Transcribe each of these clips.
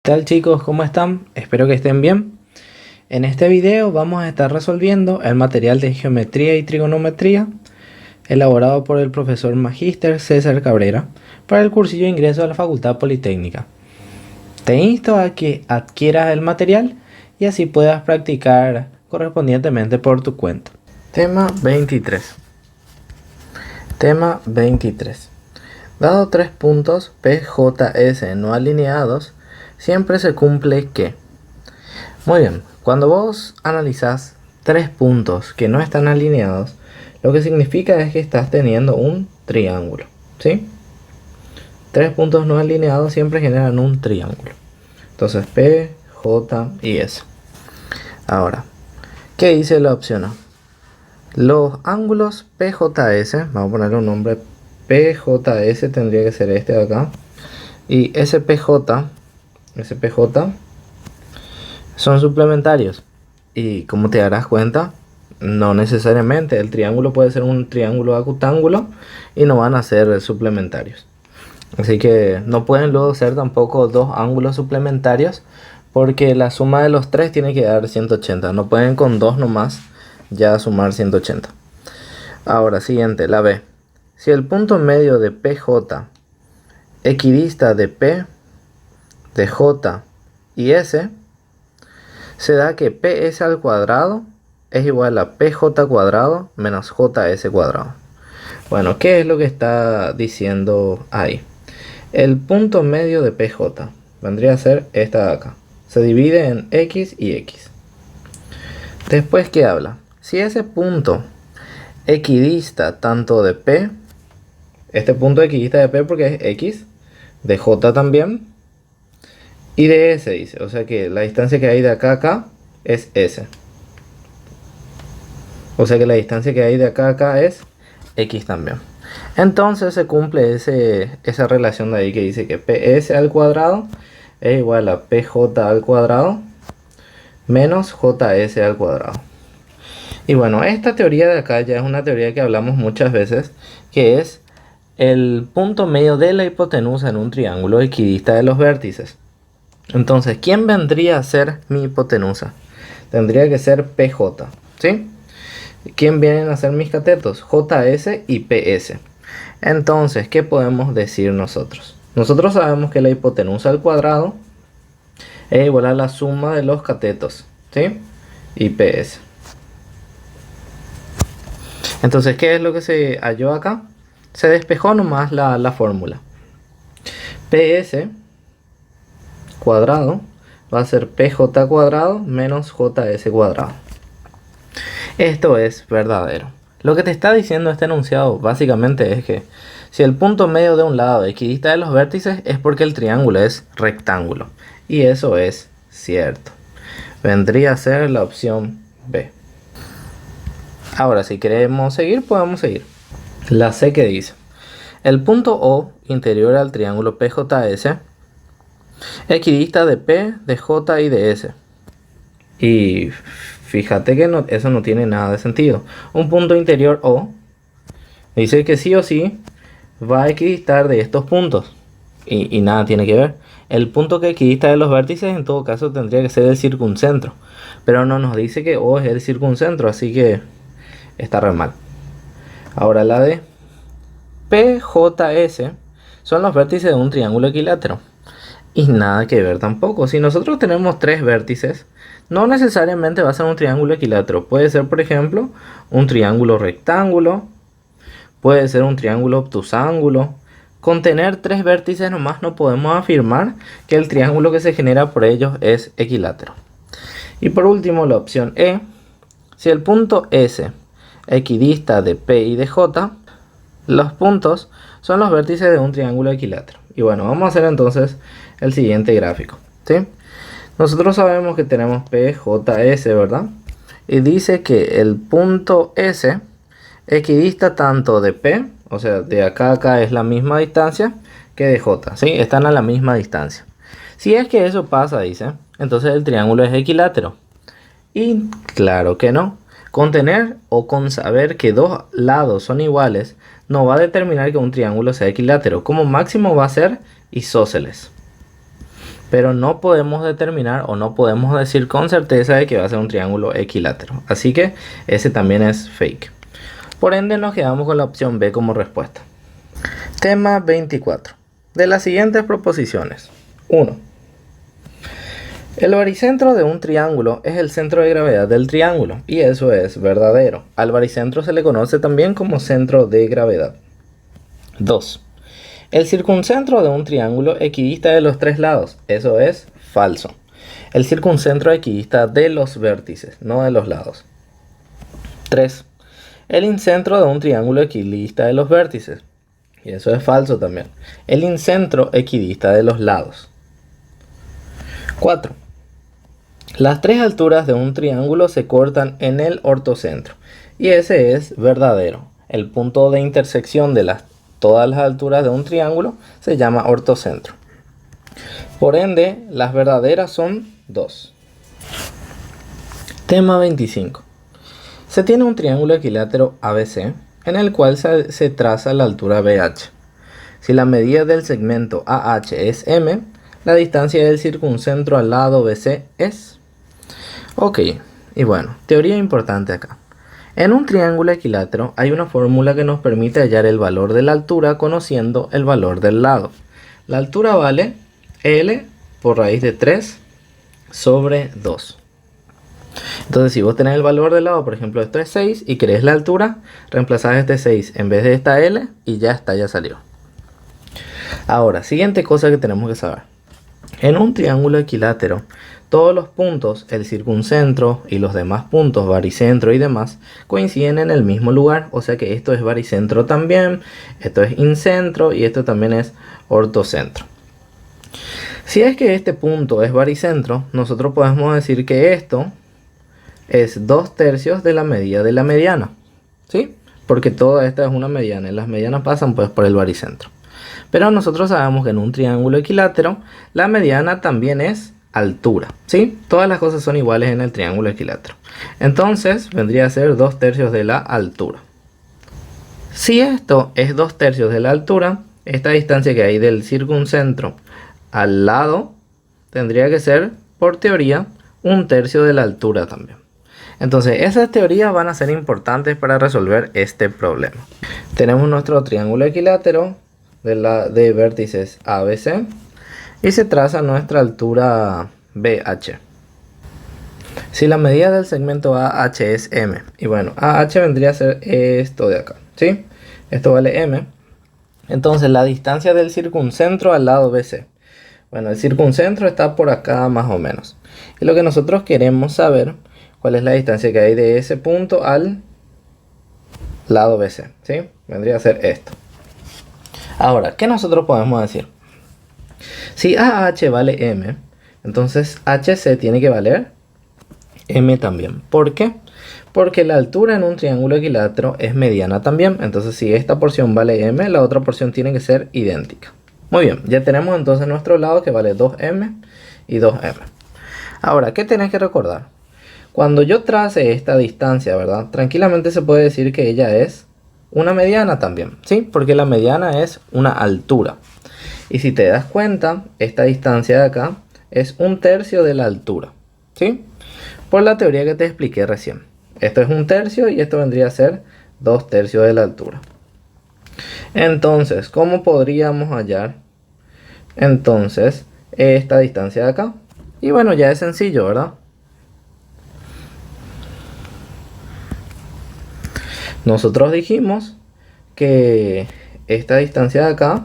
¿Qué tal chicos? ¿Cómo están? Espero que estén bien. En este video vamos a estar resolviendo el material de geometría y trigonometría elaborado por el profesor Magíster César Cabrera para el cursillo de ingreso a la Facultad Politécnica. Te insto a que adquieras el material y así puedas practicar correspondientemente por tu cuenta. Tema 23. Tema 23. Dado tres puntos PJS no alineados, siempre se cumple que. Muy bien, cuando vos analizás tres puntos que no están alineados, lo que significa es que estás teniendo un triángulo, ¿sí? Tres puntos no alineados siempre generan un triángulo. Entonces P, J y S. Ahora, ¿qué dice la opción A? Los ángulos PJS, vamos a ponerle un nombre, PJS tendría que ser este de acá, y SPJ son suplementarios. Y como te darás cuenta, no necesariamente. El triángulo puede ser un triángulo acutángulo y no van a ser suplementarios. Así que no pueden luego ser tampoco dos ángulos suplementarios, porque la suma de los tres tiene que dar 180. No pueden con dos nomás ya sumar 180. Ahora, siguiente, la B. Si el punto medio de PJ equidista de P, de J y S, se da que PS al cuadrado es igual a PJ cuadrado menos JS cuadrado. Bueno, ¿qué es lo que está diciendo ahí? El punto medio de PJ vendría a ser esta de acá. Se divide en X y X. Después, ¿qué habla? Si ese punto equidista tanto de P, este punto equidista de P porque es X, de J también, y de S dice, o sea que la distancia que hay de acá a acá es S. O sea que la distancia que hay de acá a acá es X también. Entonces se cumple esa relación de ahí que dice que PS al cuadrado es igual a PJ al cuadrado menos JS al cuadrado. Y bueno, esta teoría de acá ya es una teoría que hablamos muchas veces, que es el punto medio de la hipotenusa en un triángulo equidista de los vértices. Entonces, ¿quién vendría a ser mi hipotenusa? Tendría que ser PJ, ¿sí? ¿Quién vienen a ser mis catetos? JS y PS. Entonces, ¿qué podemos decir nosotros? Nosotros sabemos que la hipotenusa al cuadrado es igual a la suma de los catetos, ¿sí? Y PS. Entonces, ¿qué es lo que se halló acá? Se despejó nomás la fórmula. PS cuadrado va a ser PJ cuadrado menos JS cuadrado. Esto es verdadero. Lo que te está diciendo este enunciado básicamente es que si el punto medio de un lado equidista de los vértices es porque el triángulo es rectángulo. Y eso es cierto. Vendría a ser la opción B. Ahora, si queremos seguir, podemos seguir. La C que dice: el punto O interior al triángulo PJS equidista de P, de J y de S. Y fíjate que eso no tiene nada de sentido. Un punto interior O dice que sí o sí va a equidistar de estos puntos. Y nada tiene que ver. El punto que equidista de los vértices en todo caso tendría que ser el circuncentro. Pero no nos dice que O es el circuncentro, así que está re mal. Ahora la de PJS son los vértices de un triángulo equilátero. Y nada que ver tampoco. Si nosotros tenemos tres vértices, no necesariamente va a ser un triángulo equilátero. Puede ser, por ejemplo, un triángulo rectángulo. Puede ser un triángulo obtusángulo. Con tener tres vértices nomás no podemos afirmar que el triángulo que se genera por ellos es equilátero. Y por último, la opción E. Si el punto S equidista de P y de J, los puntos son los vértices de un triángulo equilátero. Y bueno, vamos a hacer entonces el siguiente gráfico, ¿sí? Nosotros sabemos que tenemos PJS, ¿verdad? Y dice que el punto S equidista tanto de P, o sea, de acá a acá es la misma distancia que de J, ¿sí? Están a la misma distancia. Si es que eso pasa, dice, entonces el triángulo es equilátero. Y claro que no. Con tener o con saber que dos lados son iguales no va a determinar que un triángulo sea equilátero. Como máximo va a ser isósceles. pero no podemos determinar o no podemos decir con certeza de que va a ser un triángulo equilátero. Así que ese también es fake. Por ende nos quedamos con la opción B como respuesta. Tema 24. De las siguientes proposiciones. 1. El baricentro de un triángulo es el centro de gravedad del triángulo, y eso es verdadero. Al baricentro se le conoce también como centro de gravedad. 2. El circuncentro de un triángulo equidista de los tres lados, eso es falso. El circuncentro equidista de los vértices, no de los lados. 3. El incentro de un triángulo equidista de los vértices, y eso es falso también. El incentro equidista de los lados. 4. Las tres alturas de un triángulo se cortan en el ortocentro, y ese es verdadero. El punto de intersección de todas las alturas de un triángulo se llama ortocentro. Por ende, las verdaderas son 2. Tema 25. Se tiene un triángulo equilátero ABC en el cual se traza la altura BH. Si la medida del segmento AH es M, la distancia del circuncentro al lado BC es... Ok, y bueno, teoría importante acá. En un triángulo equilátero hay una fórmula que nos permite hallar el valor de la altura conociendo el valor del lado. La altura vale L por raíz de 3 sobre 2. Entonces si vos tenés el valor del lado, por ejemplo esto es 6 y querés la altura, reemplazás este 6 en vez de esta L y ya está, ya salió. Ahora, siguiente cosa que tenemos que saber. En un triángulo equilátero, todos los puntos, el circuncentro y los demás puntos, baricentro y demás, coinciden en el mismo lugar. O sea que esto es baricentro también, esto es incentro y esto también es ortocentro. Si es que este punto es baricentro, nosotros podemos decir que esto es 2/3 de la medida de la mediana, ¿sí? Porque toda esta es una mediana y las medianas pasan pues por el baricentro. Pero nosotros sabemos que en un triángulo equilátero la mediana también es altura, ¿sí? Todas las cosas son iguales en el triángulo equilátero. Entonces vendría a ser 2/3 de la altura. Si esto es 2/3 de la altura, esta distancia que hay del circuncentro al lado tendría que ser, por teoría, 1/3 de la altura también. Entonces esas teorías van a ser importantes para resolver este problema. Tenemos nuestro triángulo equilátero de vértices ABC y se traza nuestra altura BH. Si la medida del segmento AH es M, y bueno, AH vendría a ser esto de acá, ¿sí? Esto vale M. Entonces la distancia del circuncentro al lado BC. Bueno, el circuncentro está por acá más o menos. Y lo que nosotros queremos saber, cuál es la distancia que hay de ese punto al lado BC, ¿sí? Vendría a ser esto. Ahora, ¿qué nosotros podemos decir? Si AH vale M, entonces HC tiene que valer M también. ¿Por qué? Porque la altura en un triángulo equilátero es mediana también. Entonces si esta porción vale M, la otra porción tiene que ser idéntica. Muy bien, ya tenemos entonces nuestro lado que vale 2M y 2M. Ahora, ¿qué tenés que recordar? Cuando yo trace esta distancia, ¿verdad? Tranquilamente se puede decir que ella es una mediana también, ¿sí? Porque la mediana es una altura. Y si te das cuenta, esta distancia de acá es 1/3 de la altura, ¿sí? Por la teoría que te expliqué recién. Esto es 1/3 y esto vendría a ser 2/3 de la altura. Entonces, ¿cómo podríamos hallar entonces esta distancia de acá? Y bueno, ya es sencillo, ¿verdad? Nosotros dijimos que esta distancia de acá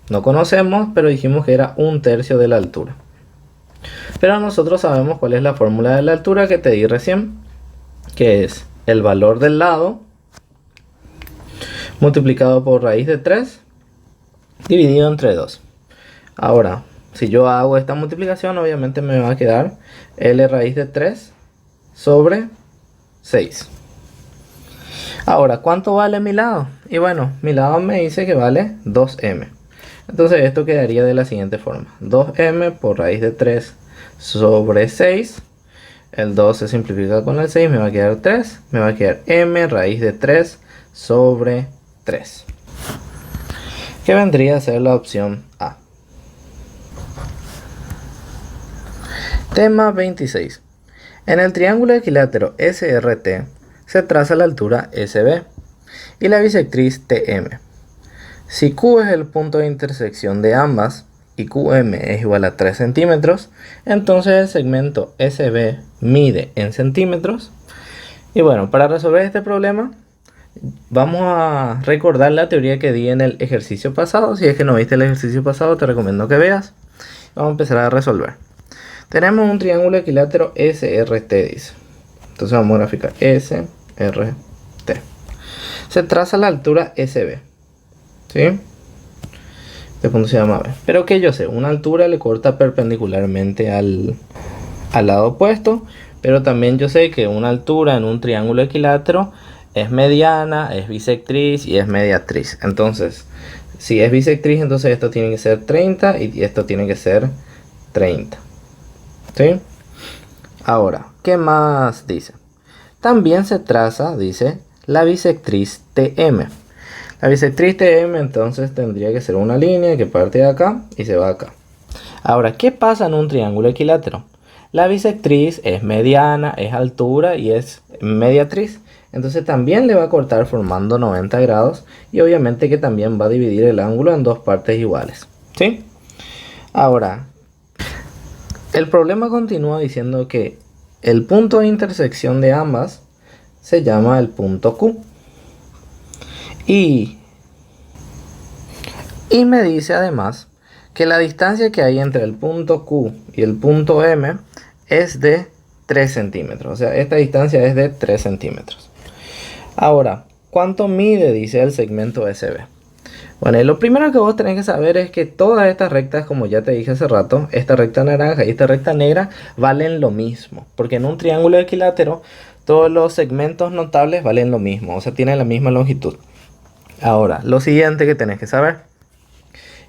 no conocemos, pero dijimos que era 1/3 de la altura. Pero nosotros sabemos cuál es la fórmula de la altura que te di recién, que es el valor del lado multiplicado por raíz de 3 dividido entre 2. Ahora, si yo hago esta multiplicación, obviamente me va a quedar L raíz de 3 sobre 6. Ahora, ¿cuánto vale mi lado? Y bueno, mi lado me dice que vale 2M. Entonces esto quedaría de la siguiente forma. 2M por raíz de 3 sobre 6. El 2 se simplifica con el 6, me va a quedar 3. Me va a quedar M raíz de 3 sobre 3. Que vendría a ser la opción A. Tema 26. En el triángulo equilátero SRT se traza la altura SB y la bisectriz TM. Si Q es el punto de intersección de ambas y QM es igual a 3 centímetros, entonces el segmento SB mide en centímetros. Y bueno, para resolver este problema vamos a recordar la teoría que di en el ejercicio pasado. Si es que no viste el ejercicio pasado, te recomiendo que veas. Vamos a empezar a resolver. Tenemos un triángulo equilátero SRT, dice. Entonces vamos a graficar SRT. Se traza la altura SB. ¿Sí? Este punto se llama B. Pero que yo sé, una altura le corta perpendicularmente al lado opuesto. Pero también yo sé que una altura en un triángulo equilátero es mediana, es bisectriz y es mediatriz. Entonces, si es bisectriz, entonces esto tiene que ser 30 y esto tiene que ser 30. ¿Sí? Ahora, ¿qué más dice? También se traza, dice, la bisectriz TM. La bisectriz TM entonces tendría que ser una línea que parte de acá y se va acá. Ahora, ¿qué pasa en un triángulo equilátero? La bisectriz es mediana, es altura y es mediatriz. Entonces también le va a cortar formando 90 grados y obviamente que también va a dividir el ángulo en dos partes iguales. ¿Sí? Ahora, el problema continúa diciendo que el punto de intersección de ambas se llama el punto Q. Y me dice además que la distancia que hay entre el punto Q y el punto M es de 3 centímetros. O sea, esta distancia es de 3 centímetros. Ahora, ¿cuánto mide? Dice el segmento SB. Bueno, y lo primero que vos tenés que saber es que todas estas rectas, como ya te dije hace rato, esta recta naranja y esta recta negra valen lo mismo. Porque en un triángulo equilátero todos los segmentos notables valen lo mismo. O sea, tienen la misma longitud. Ahora, lo siguiente que tenés que saber.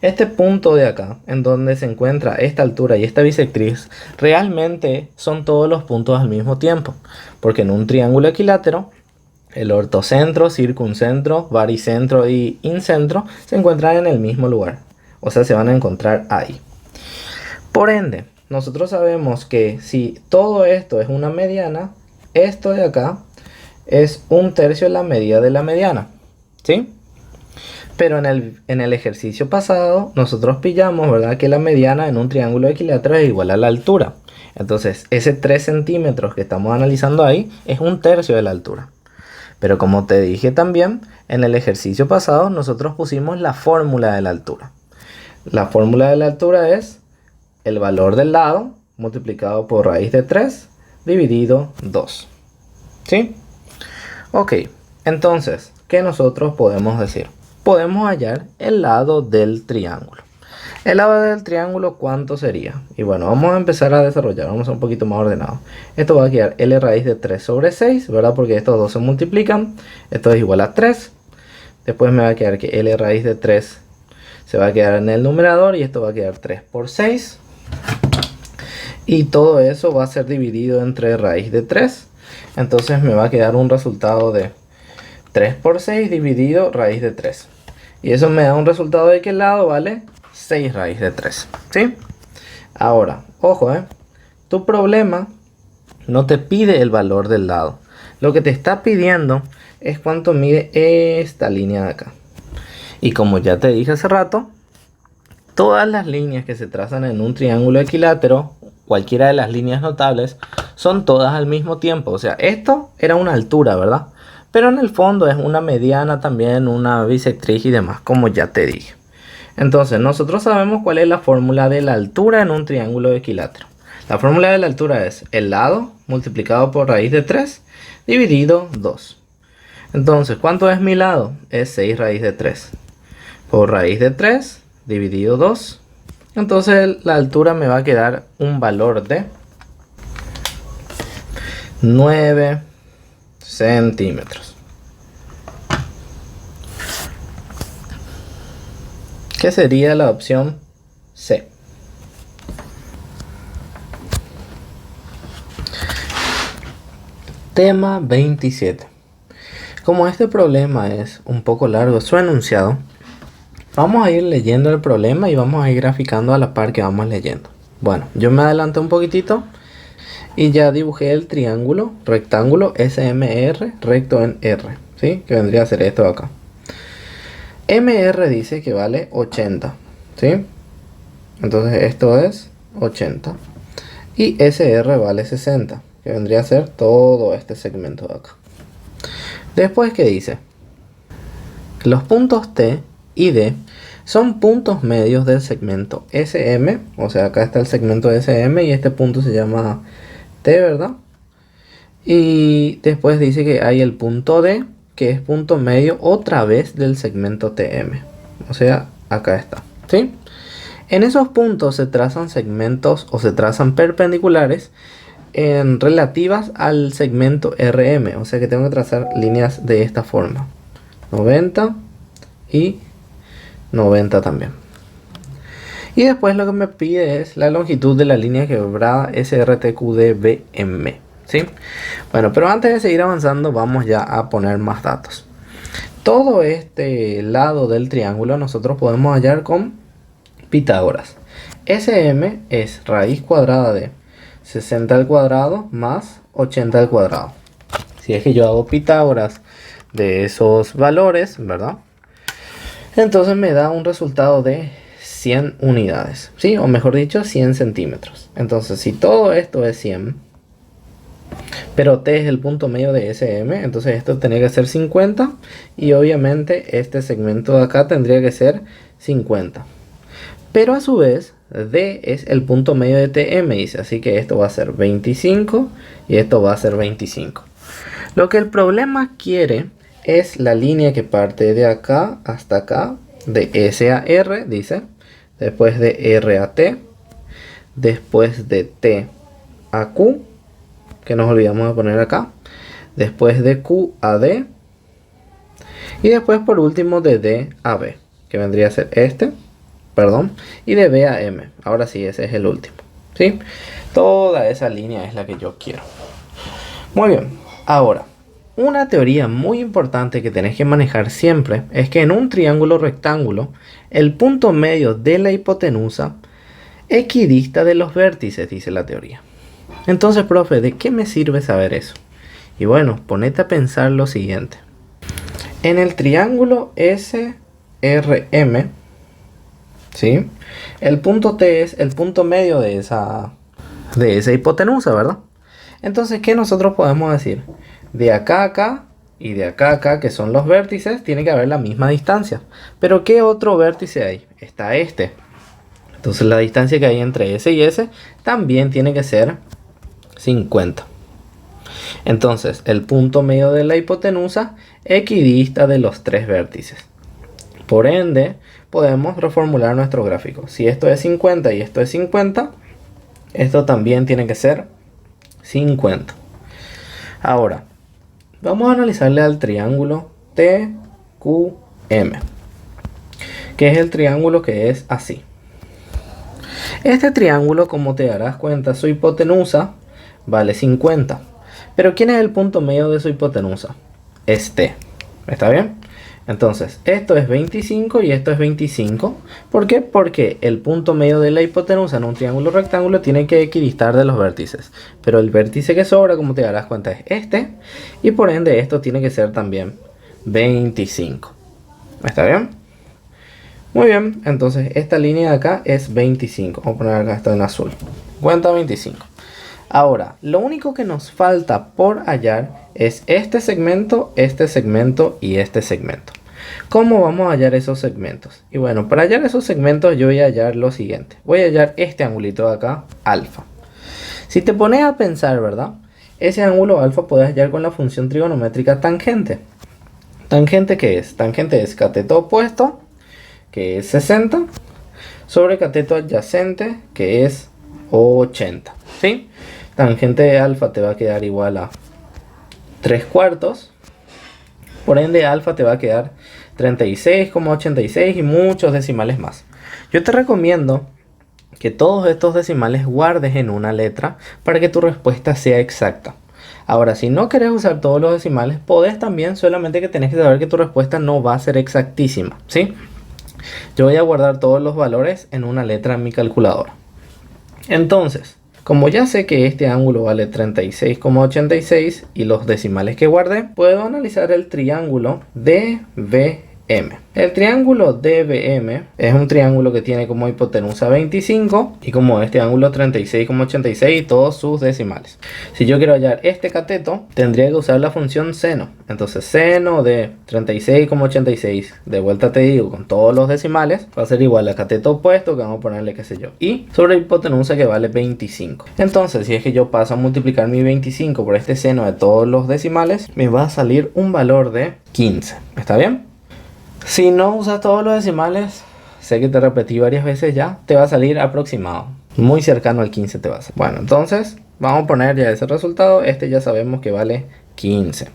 Este punto de acá, en donde se encuentra esta altura y esta bisectriz, realmente son todos los puntos al mismo tiempo. Porque en un triángulo equilátero, el ortocentro, circuncentro, baricentro y incentro se encuentran en el mismo lugar. O sea, se van a encontrar ahí. Por ende, nosotros sabemos que si todo esto es una mediana, esto de acá es 1/3 de la medida de la mediana. ¿Sí? Pero en el ejercicio pasado nosotros pillamos, ¿verdad?, que la mediana en un triángulo equilátero es igual a la altura. Entonces ese 3 centímetros que estamos analizando ahí es 1/3 de la altura. Pero como te dije también, en el ejercicio pasado nosotros pusimos la fórmula de la altura. La fórmula de la altura es el valor del lado multiplicado por raíz de 3 dividido 2. ¿Sí? Ok, entonces, ¿qué nosotros podemos decir? Podemos hallar el lado del triángulo. El lado del triángulo, ¿cuánto sería? Y bueno, vamos a empezar a desarrollar, vamos a ser un poquito más ordenado. Esto va a quedar L raíz de 3 sobre 6, ¿verdad? Porque estos dos se multiplican. Esto es igual a 3. Después me va a quedar que L raíz de 3 se va a quedar en el numerador y esto va a quedar 3 por 6. Y todo eso va a ser dividido entre raíz de 3. Entonces me va a quedar un resultado de 3 por 6 dividido raíz de 3. Y eso me da un resultado de que el lado vale 6 raíz de 3. ¿Sí? Ahora, ojo, tu problema no te pide el valor del lado. Lo que te está pidiendo es cuánto mide esta línea de acá. Y como ya te dije hace rato, todas las líneas que se trazan en un triángulo equilátero, cualquiera de las líneas notables, son todas al mismo tiempo. O sea, esto era una altura, ¿verdad? Pero en el fondo es una mediana también, una bisectriz y demás, como ya te dije. Entonces, nosotros sabemos cuál es la fórmula de la altura en un triángulo equilátero. La fórmula de la altura es el lado multiplicado por raíz de 3 dividido 2. Entonces, ¿cuánto es mi lado? Es 6 raíz de 3. Por raíz de 3 dividido 2. Entonces, la altura me va a quedar un valor de 9 centímetros. ¿Qué sería la opción C? Tema 27. Como este problema es un poco largo su enunciado, vamos a ir leyendo el problema y vamos a ir graficando a la par que vamos leyendo. Bueno, yo me adelanté un poquitito y ya dibujé el triángulo rectángulo SMR recto en R, ¿sí? Que vendría a ser esto de acá. MR dice que vale 80, ¿sí? Entonces esto es 80. Y SR vale 60, que vendría a ser todo este segmento de acá. Después, ¿qué dice? Los puntos T y D son puntos medios del segmento SM. O sea, acá está el segmento SM y este punto se llama T, ¿verdad? Y después dice que hay el punto D, que es punto medio otra vez del segmento TM. O sea, acá está, ¿sí? En esos puntos se trazan segmentos o se trazan perpendiculares en relativas al segmento RM. O sea que tengo que trazar líneas de esta forma. 90 y 90 también. Y después lo que me pide es la longitud de la línea quebrada SRTQDBM, ¿sí? Bueno, pero antes de seguir avanzando vamos ya a poner más datos. Todo este lado del triángulo nosotros podemos hallar con Pitágoras. SM es raíz cuadrada de 60 al cuadrado más 80 al cuadrado. Si es que yo hago Pitágoras de esos valores, ¿verdad? Entonces me da un resultado de 100 unidades, ¿sí? O mejor dicho, 100 centímetros. Entonces, si todo esto es 100, pero T es el punto medio de SM, entonces esto tendría que ser 50. Y obviamente este segmento de acá tendría que ser 50. Pero a su vez, D es el punto medio de TM, dice. Así que esto va a ser 25 y esto va a ser 25. Lo que el problema quiere es la línea que parte de acá hasta acá, de S a R, dice. Después de R a T. Después de T a Q, que nos olvidamos de poner acá. Después de Q a D. Y después por último de D a B, que vendría a ser este. Perdón, y de B a M. Ahora sí, ese es el último, ¿sí? Toda esa línea es la que yo quiero. Muy bien, ahora, una teoría muy importante que tenés que manejar siempre es que en un triángulo rectángulo, el punto medio de la hipotenusa equidista de los vértices, dice la teoría. Entonces, profe, ¿de qué me sirve saber eso? Y bueno, ponete a pensar lo siguiente. En el triángulo SRM, ¿sí? El punto T es el punto medio de esa hipotenusa, ¿verdad? Entonces, ¿qué nosotros podemos decir? De acá a acá y de acá a acá, que son los vértices, tiene que haber la misma distancia. Pero ¿qué otro vértice hay? Está este. Entonces la distancia que hay entre ese y ese también tiene que ser 50. Entonces, el punto medio de la hipotenusa equidista de los tres vértices. Por ende, podemos reformular nuestro gráfico. Si esto es 50 y esto es 50, esto también tiene que ser 50. Ahora, vamos a analizarle al triángulo TQM, que es el triángulo que es así. Este triángulo, como te darás cuenta, su hipotenusa vale 50. Pero ¿quién es el punto medio de su hipotenusa? Es T. ¿Está bien? Entonces, esto es 25 y esto es 25. ¿Por qué? Porque el punto medio de la hipotenusa en un triángulo rectángulo tiene que equidistar de los vértices. Pero el vértice que sobra, como te darás cuenta, es este. Y por ende, esto tiene que ser también 25. ¿Está bien? Muy bien, entonces esta línea de acá es 25. Vamos a poner acá esto en azul. Cuenta 25. Ahora, lo único que nos falta por hallar es este segmento y este segmento. ¿Cómo vamos a hallar esos segmentos? Y bueno, para hallar esos segmentos yo voy a hallar lo siguiente. Voy a hallar este angulito de acá, alfa. Si te pones a pensar, ¿verdad? Ese ángulo alfa puedes hallar con la función trigonométrica tangente. ¿Tangente qué es? Tangente es cateto opuesto, que es 60, sobre cateto adyacente, que es 80. ¿Sí? Tangente de alfa te va a quedar igual a 3/4. Por ende, alfa te va a quedar 36,86 y muchos decimales más. Yo te recomiendo que todos estos decimales guardes en una letra para que tu respuesta sea exacta. Ahora, si no querés usar todos los decimales, podés también, solamente que tenés que saber que tu respuesta no va a ser exactísima, ¿sí? Yo voy a guardar todos los valores en una letra en mi calculadora. Entonces, como ya sé que este ángulo vale 36,86 y los decimales que guardé, puedo analizar el triángulo DBM. El triángulo DBM es un triángulo que tiene como hipotenusa 25 y como este ángulo 36,86 y todos sus decimales. Si yo quiero hallar este cateto, tendría que usar la función seno. Entonces seno de 36,86, de vuelta te digo, con todos los decimales, va a ser igual al cateto opuesto, que vamos a ponerle qué sé yo, y sobre hipotenusa que vale 25. Entonces si es que yo paso a multiplicar mi 25 por este seno de todos los decimales, me va a salir un valor de 15. ¿Está bien? Si no usas todos los decimales, sé que te repetí varias veces ya, te va a salir aproximado. Muy cercano al 15 te va a salir. Bueno, entonces vamos a poner ya ese resultado. Este ya sabemos que vale 15.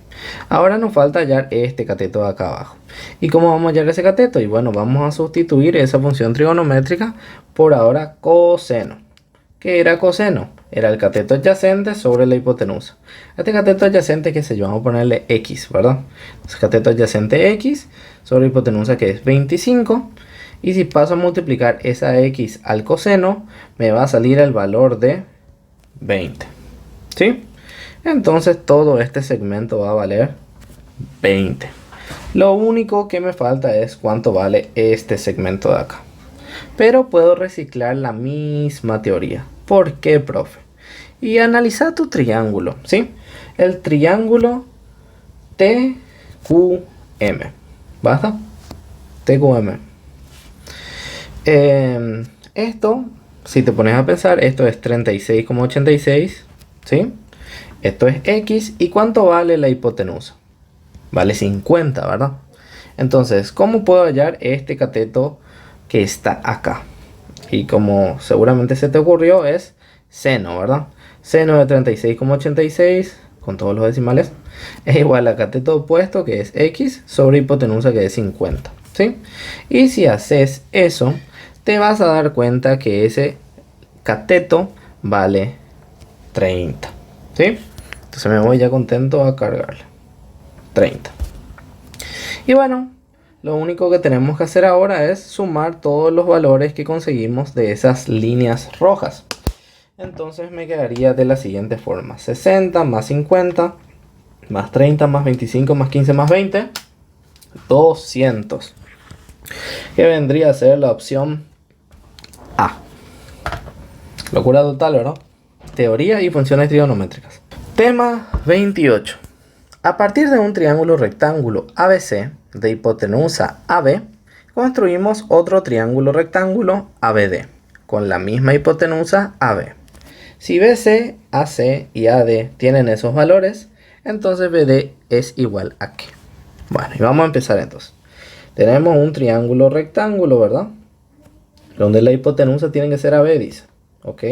Ahora nos falta hallar este cateto de acá abajo. ¿Y cómo vamos a hallar ese cateto? Y bueno, vamos a sustituir esa función trigonométrica por ahora coseno. ¿Qué era coseno? Era el cateto adyacente sobre la hipotenusa. Este cateto adyacente, qué sé yo, vamos a ponerle x, ¿verdad? Entonces cateto adyacente x sobre hipotenusa que es 25. Y si paso a multiplicar esa x al coseno, me va a salir el valor de 20. ¿Sí? Entonces todo este segmento va a valer 20. Lo único que me falta es cuánto vale este segmento de acá. Pero puedo reciclar la misma teoría. ¿Por qué, profe? Y analiza tu triángulo, ¿sí? El triángulo TQM. ¿Basta? TQM. Esto, si te pones a pensar, esto es 36,86, ¿sí? Esto es X. ¿Y cuánto vale la hipotenusa? Vale 50, ¿verdad? Entonces, ¿cómo puedo hallar este cateto que está acá? Y como seguramente se te ocurrió, es seno, ¿verdad? Seno de 36,86 con todos los decimales es igual a cateto opuesto, que es X, sobre hipotenusa, que es 50, ¿sí? Y si haces eso, te vas a dar cuenta que ese cateto vale 30, ¿sí? Entonces me voy ya contento a cargarle 30. Y bueno, lo único que tenemos que hacer ahora es sumar todos los valores que conseguimos de esas líneas rojas. Entonces me quedaría de la siguiente forma: 60 más 50 más 30 más 25 más 15 más 20, 200. Que vendría a ser la opción A. Locura total, ¿verdad? Teoría y funciones trigonométricas. Tema 28. A partir de un triángulo rectángulo ABC de hipotenusa AB, construimos otro triángulo rectángulo ABD con la misma hipotenusa AB. Si BC, AC y AD tienen esos valores, entonces BD es igual a ¿qué? Bueno, y vamos a empezar entonces. Tenemos un triángulo rectángulo, ¿verdad? Donde la hipotenusa tiene que ser AB, dice. ¿Ok?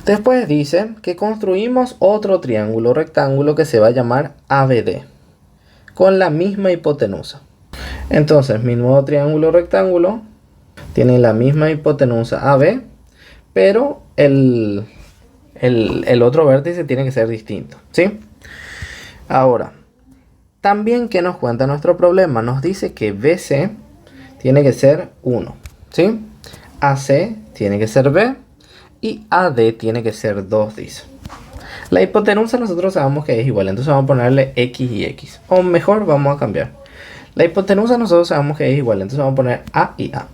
Después dice que construimos otro triángulo rectángulo que se va a llamar ABD con la misma hipotenusa. Entonces mi nuevo triángulo rectángulo tiene la misma hipotenusa AB, pero el otro vértice tiene que ser distinto, ¿sí? Ahora, también, ¿qué nos cuenta nuestro problema? Nos dice que BC tiene que ser 1, ¿sí? AC tiene que ser B y AD tiene que ser 2, dice. La hipotenusa nosotros sabemos que es igual, entonces vamos a ponerle X y X. O mejor, vamos a cambiar. La hipotenusa nosotros sabemos que es igual, entonces vamos a poner A y A.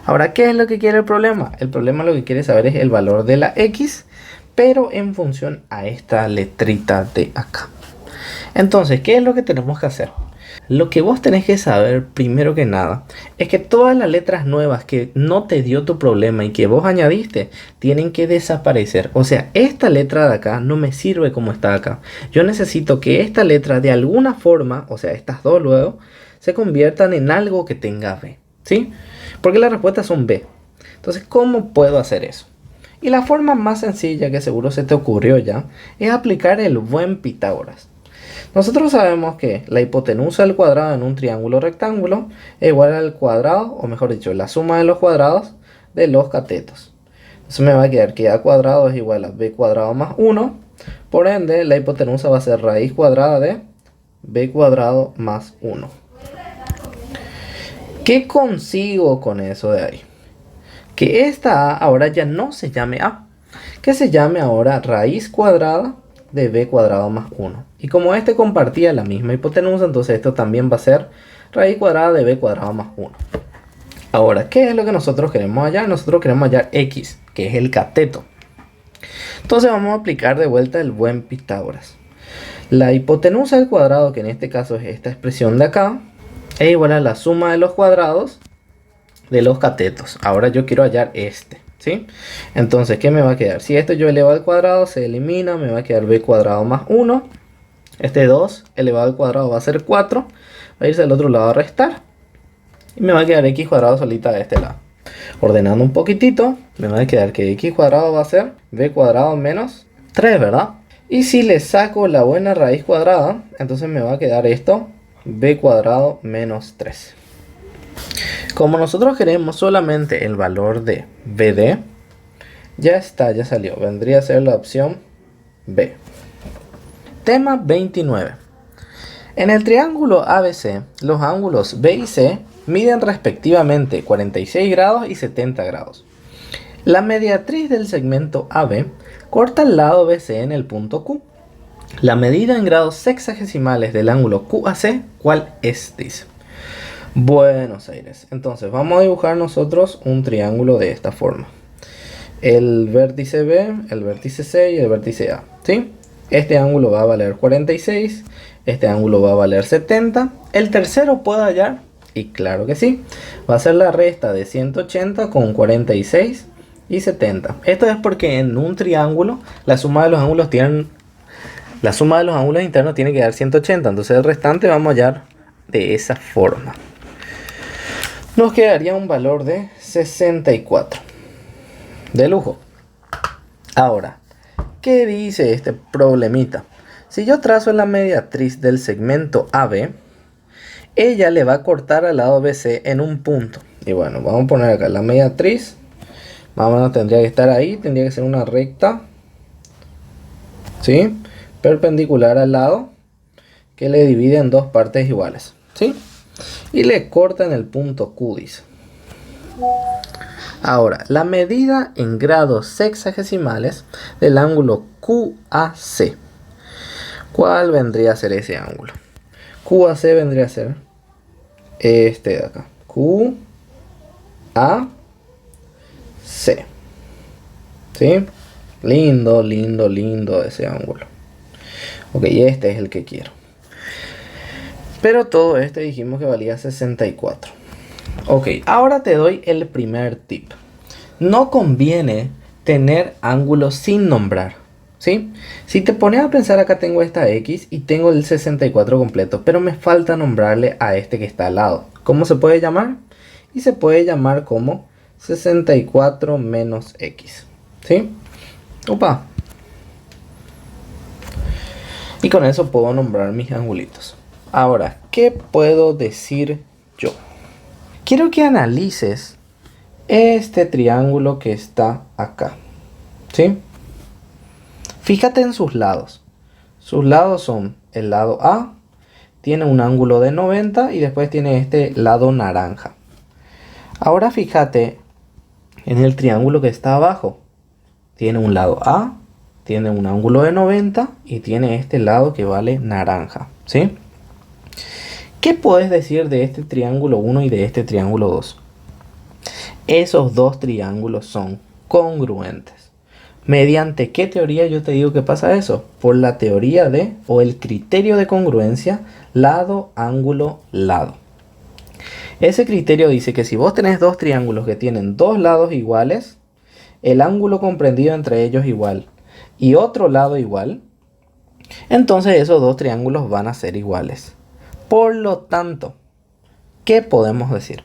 Ahora, ¿qué es lo que quiere el problema? El problema lo que quiere saber es el valor de la X, pero en función a esta letrita de acá. Entonces, ¿qué es lo que tenemos que hacer? Lo que vos tenés que saber primero que nada es que todas las letras nuevas que no te dio tu problema y que vos añadiste tienen que desaparecer. O sea, esta letra de acá no me sirve como está acá. Yo necesito que esta letra de alguna forma, o sea, estas dos luego, se conviertan en algo que tenga B, ¿sí? Porque las respuestas son B. Entonces, ¿cómo puedo hacer eso? Y la forma más sencilla, que seguro se te ocurrió ya, es aplicar el buen Pitágoras. Nosotros sabemos que la hipotenusa al cuadrado en un triángulo rectángulo es igual al cuadrado, o mejor dicho, la suma de los cuadrados de los catetos. Entonces me va a quedar que A cuadrado es igual a B cuadrado más 1. Por ende, la hipotenusa va a ser raíz cuadrada de B cuadrado más 1. ¿Qué consigo con eso de ahí? que esta a ahora ya no se llame a, que se llame ahora raíz cuadrada de b cuadrado más 1. Y como este compartía la misma hipotenusa, entonces esto también va a ser raíz cuadrada de b cuadrado más 1. Ahora, ¿qué es lo que nosotros queremos hallar? Nosotros queremos hallar x, que es el cateto. Entonces vamos a aplicar de vuelta el buen Pitágoras. La hipotenusa al cuadrado, que en este caso es esta expresión de acá, es igual a la suma de los cuadrados de los catetos. Ahora yo quiero hallar este, ¿sí? Entonces, ¿qué me va a quedar? Si esto yo elevo al cuadrado, se elimina, me va a quedar b cuadrado más 1. Este 2 elevado al cuadrado va a ser 4. Va a irse al otro lado a restar. Y me va a quedar x cuadrado solita de este lado. Ordenando un poquitito, me va a quedar que x cuadrado va a ser b cuadrado menos 3, ¿verdad? Y si le saco la buena raíz cuadrada, entonces me va a quedar esto, b cuadrado menos 3. Como nosotros queremos solamente el valor de BD, ya está, ya salió. Vendría a ser la opción B. Tema 29. En el triángulo ABC, los ángulos B y C miden respectivamente 46 grados y 70 grados. La mediatriz del segmento AB corta el lado BC en el punto Q. La medida en grados sexagesimales del ángulo QAC, ¿cuál es? Dice. Buenos Aires. Entonces vamos a dibujar nosotros un triángulo de esta forma. El vértice B, el vértice C y el vértice A, ¿sí? Este ángulo va a valer 46, este ángulo va a valer 70. ¿El tercero puedo hallar? Y claro que sí. Va a ser la resta de 180 con 46 y 70. Esto es porque en un triángulo la suma de los ángulos internos tiene que dar 180. Entonces el restante vamos a hallar de esa forma. Nos quedaría un valor de 64. De lujo. Ahora, ¿qué dice este problemita? Si yo trazo la mediatriz del segmento AB, ella le va a cortar al lado BC en un punto. Y bueno, vamos a poner acá la mediatriz. Más o menos tendría que estar ahí. Tendría que ser una recta, ¿sí? Perpendicular al lado, que le divide en dos partes iguales, ¿sí? Y le corta en el punto Q, dice. Ahora, la medida en grados sexagesimales del ángulo QAC. ¿Cuál vendría a ser ese ángulo? QAC vendría a ser este de acá. QAC. ¿Sí? Lindo, lindo, lindo ese ángulo. Ok, este es el que quiero. Pero todo este dijimos que valía 64. Ok, ahora te doy el primer tip. No conviene tener ángulos sin nombrar, ¿sí? Si te pones a pensar, acá tengo esta X y tengo el 64 completo, pero me falta nombrarle a este que está al lado. ¿Cómo se puede llamar? Y se puede llamar como 64 menos X, ¿sí? Opa. Y con eso puedo nombrar mis angulitos. Ahora, ¿qué puedo decir yo? Quiero que analices este triángulo que está acá, ¿sí? Fíjate en sus lados. Sus lados son el lado A, tiene un ángulo de 90 y después tiene este lado naranja. Ahora fíjate en el triángulo que está abajo. Tiene un lado A, tiene un ángulo de 90 y tiene este lado que vale naranja, ¿sí? ¿Qué puedes decir de este triángulo 1 y de este triángulo 2? Esos dos triángulos son congruentes. ¿Mediante qué teoría yo te digo que pasa eso? Por la teoría de, o el criterio de congruencia, lado, ángulo, lado. Ese criterio dice que si vos tenés dos triángulos que tienen dos lados iguales, el ángulo comprendido entre ellos igual y otro lado igual, entonces esos dos triángulos van a ser iguales. Por lo tanto, ¿qué podemos decir?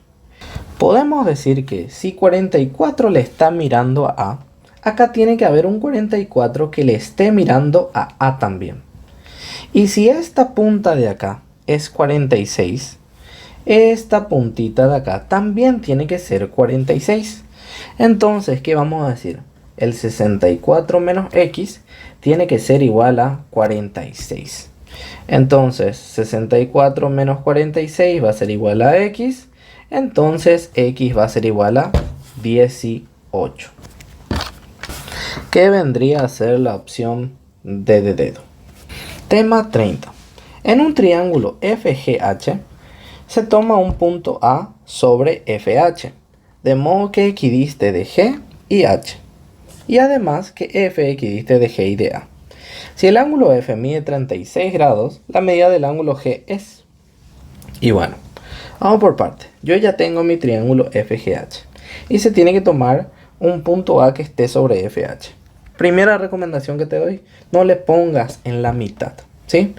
Podemos decir que si 44 le está mirando a A, acá tiene que haber un 44 que le esté mirando a A también. Y si esta punta de acá es 46, esta puntita de acá también tiene que ser 46. Entonces, ¿qué vamos a decir? El 64 menos X tiene que ser igual a 46. Entonces 64 menos 46 va a ser igual a X. Entonces X va a ser igual a 18. ¿Qué vendría a ser la opción D de dedo? Tema 30. En un triángulo FGH se toma un punto A sobre FH, de modo que equidiste de G y H, y además que F equidiste de G y de A. Si el ángulo F mide 36 grados, la medida del ángulo G es... Y bueno, vamos por partes. Yo ya tengo mi triángulo FGH y se tiene que tomar un punto A que esté sobre FH. Primera recomendación que te doy, no le pongas en la mitad, ¿sí?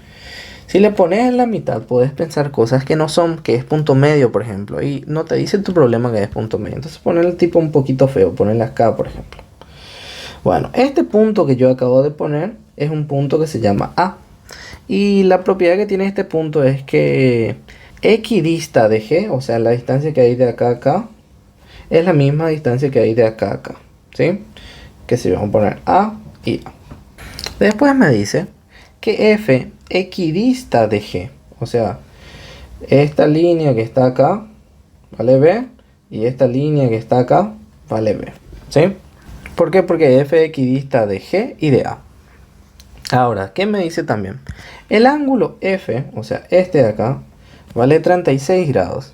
Si le pones en la mitad, puedes pensar cosas que no son, que es punto medio, por ejemplo, y no te dice tu problema que es punto medio. Entonces poner el tipo un poquito feo, ponerle acá, por ejemplo. Bueno, este punto que yo acabo de poner es un punto que se llama A. Y la propiedad que tiene este punto es que equidista de G, o sea, la distancia que hay de acá a acá, es la misma distancia que hay de acá a acá, ¿sí? Que si vamos a poner A y A. Después me dice que F equidista de G, o sea, esta línea que está acá vale B y esta línea que está acá vale B, ¿sí? ¿Por qué? Porque F equidista de G y de A. Ahora, ¿qué me dice también? El ángulo F, o sea, este de acá, vale 36 grados.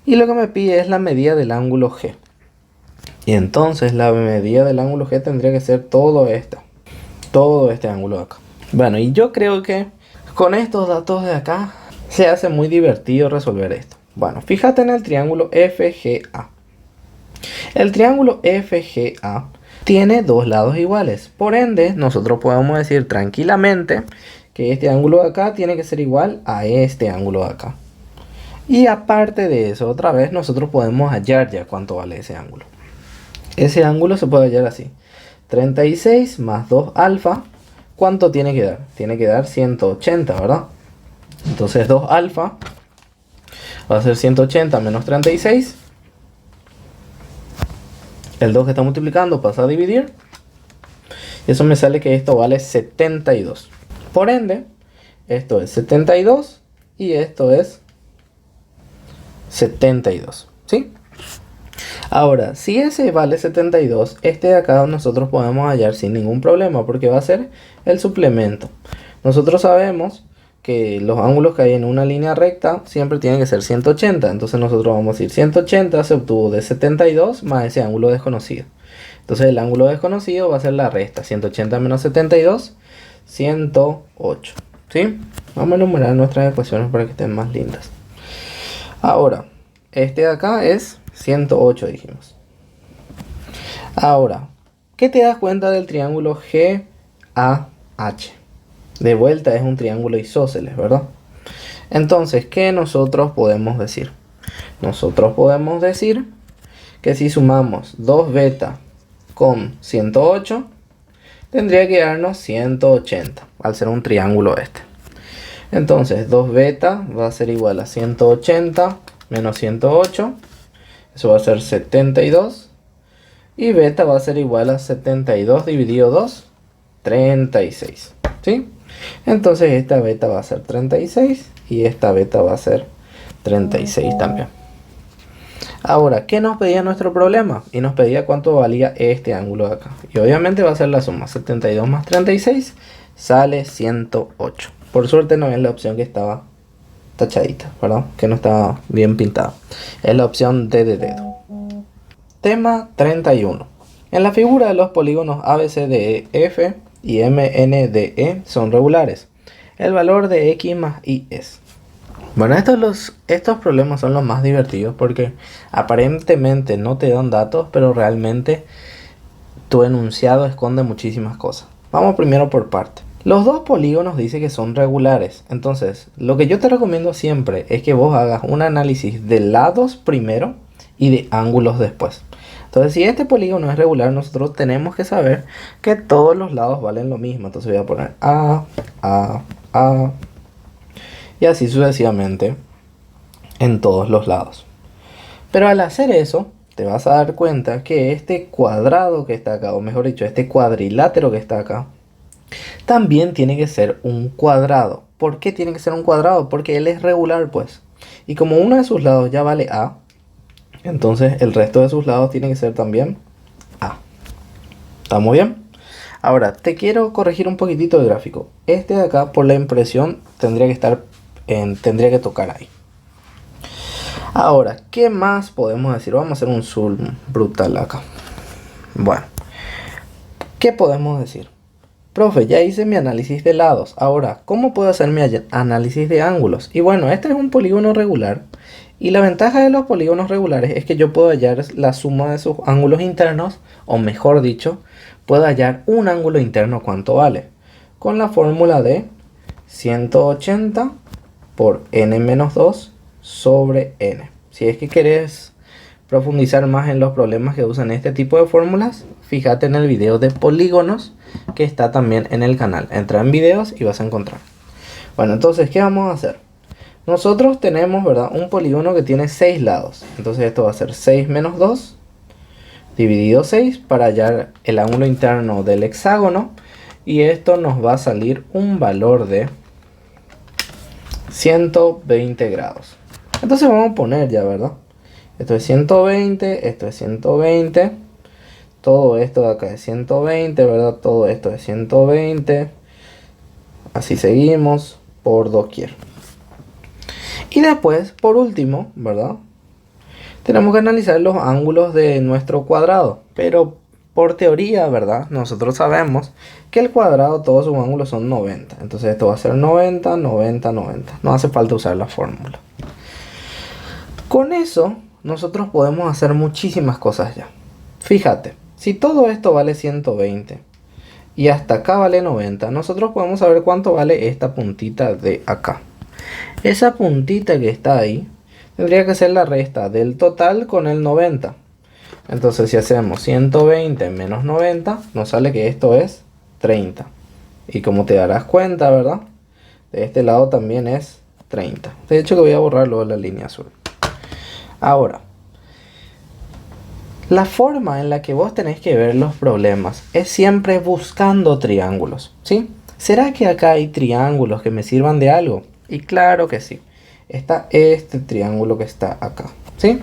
Y lo que me pide es la medida del ángulo G. Y entonces la medida del ángulo G tendría que ser todo este ángulo de acá. Bueno, y yo creo que con estos datos de acá se hace muy divertido resolver esto. Bueno, fíjate en el triángulo FGA. El triángulo FGA tiene dos lados iguales. Por ende, nosotros podemos decir tranquilamente que este ángulo de acá tiene que ser igual a este ángulo de acá. Y aparte de eso, otra vez nosotros podemos hallar ya cuánto vale ese ángulo. Ese ángulo se puede hallar así. 36 más 2 alfa. ¿Cuánto tiene que dar? Tiene que dar 180, ¿verdad? Entonces 2 alfa va a ser 180 menos 36. El 2 que está multiplicando pasa a dividir. Y eso me sale que esto vale 72. Por ende, esto es 72 y esto es 72, ¿sí? Ahora, si ese vale 72, este de acá nosotros podemos hallar sin ningún problema porque va a ser el suplemento. Nosotros sabemos que los ángulos que hay en una línea recta siempre tienen que ser 180. Entonces nosotros vamos a decir 180 se obtuvo de 72 más ese ángulo desconocido. Entonces el ángulo desconocido va a ser la resta. 180 menos 72, 108. ¿Sí? Vamos a enumerar nuestras ecuaciones para que estén más lindas. Ahora, este de acá es 108 dijimos. Ahora, ¿qué te das cuenta del triángulo GAH? De vuelta es un triángulo isósceles, ¿verdad? Entonces, ¿qué nosotros podemos decir? Nosotros podemos decir que si sumamos 2 beta con 108, tendría que darnos 180, al ser un triángulo este. Entonces, 2 beta va a ser igual a 180 menos 108. Eso va a ser 72. Y beta va a ser igual a 72 dividido 2, 36. ¿Sí? Entonces esta beta va a ser 36 y esta beta va a ser 36 también. Ahora, ¿qué nos pedía nuestro problema? Y nos pedía cuánto valía este ángulo de acá. Y obviamente va a ser la suma. 72 más 36 sale 108. Por suerte no es la opción que estaba tachadita, ¿verdad? Que no estaba bien pintada. Es la opción D de dedo. Tema 31. En la figura de los polígonos ABCDEF y MNDE son regulares. El valor de X más Y es. Bueno, estos problemas son los más divertidos porque aparentemente no te dan datos, pero realmente tu enunciado esconde muchísimas cosas. Vamos primero por parte. Los dos polígonos dice que son regulares. Entonces, lo que yo te recomiendo siempre es que vos hagas un análisis de lados primero y de ángulos después. Entonces, si este polígono es regular, nosotros tenemos que saber que todos los lados valen lo mismo. Entonces voy a poner A, y así sucesivamente en todos los lados. Pero al hacer eso, te vas a dar cuenta que este cuadrado que está acá, o mejor dicho, este cuadrilátero que está acá, también tiene que ser un cuadrado. ¿Por qué tiene que ser un cuadrado? Porque él es regular, pues. Y como uno de sus lados ya vale A, Entonces el resto de sus lados tiene que ser también A. ¿Estamos bien? Ahora, te quiero corregir un poquitito el gráfico. Este de acá, por la impresión, tendría que tocar ahí. Ahora, ¿qué más podemos decir? Vamos a hacer un zoom brutal acá. Bueno, ¿qué podemos decir? Profe, ya hice mi análisis de lados. Ahora, ¿cómo puedo hacer mi análisis de ángulos? Y bueno, este es un polígono regular. Y la ventaja de los polígonos regulares es que yo puedo hallar la suma de sus ángulos internos, o mejor dicho, puedo hallar un ángulo interno cuánto vale. Con la fórmula de 180 por n-2 sobre n. Si es que querés profundizar más en los problemas que usan este tipo de fórmulas, fíjate en el video de polígonos que está también en el canal. Entra en videos y vas a encontrar. Bueno, entonces, ¿qué vamos a hacer? Nosotros tenemos, ¿verdad?, un polígono que tiene 6 lados. Entonces esto va a ser 6 menos 2 dividido 6 para hallar el ángulo interno del hexágono. Y esto nos va a salir un valor de 120 grados. Entonces vamos a poner ya, ¿verdad? Esto es 120, esto es 120. Todo esto de acá es 120, ¿verdad? Todo esto es 120. Así seguimos por doquier. Y después, por último, ¿verdad?, tenemos que analizar los ángulos de nuestro cuadrado. Pero por teoría, ¿verdad?, nosotros sabemos que el cuadrado, todos sus ángulos son 90. Entonces esto va a ser 90, 90, 90. No hace falta usar la fórmula. Con eso, nosotros podemos hacer muchísimas cosas ya. Fíjate, si todo esto vale 120 y hasta acá vale 90, nosotros podemos saber cuánto vale esta puntita de acá. Esa puntita que está ahí tendría que ser la resta del total con el 90. Entonces si hacemos 120 menos 90, nos sale que esto es 30. Y como te darás cuenta, ¿verdad?, de este lado también es 30. De hecho que voy a borrarlo de la línea azul. Ahora, la forma en la que vos tenés que ver los problemas es siempre buscando triángulos, ¿sí? ¿Será que acá hay triángulos que me sirvan de algo? Y claro que sí. Está este triángulo que está acá, ¿sí?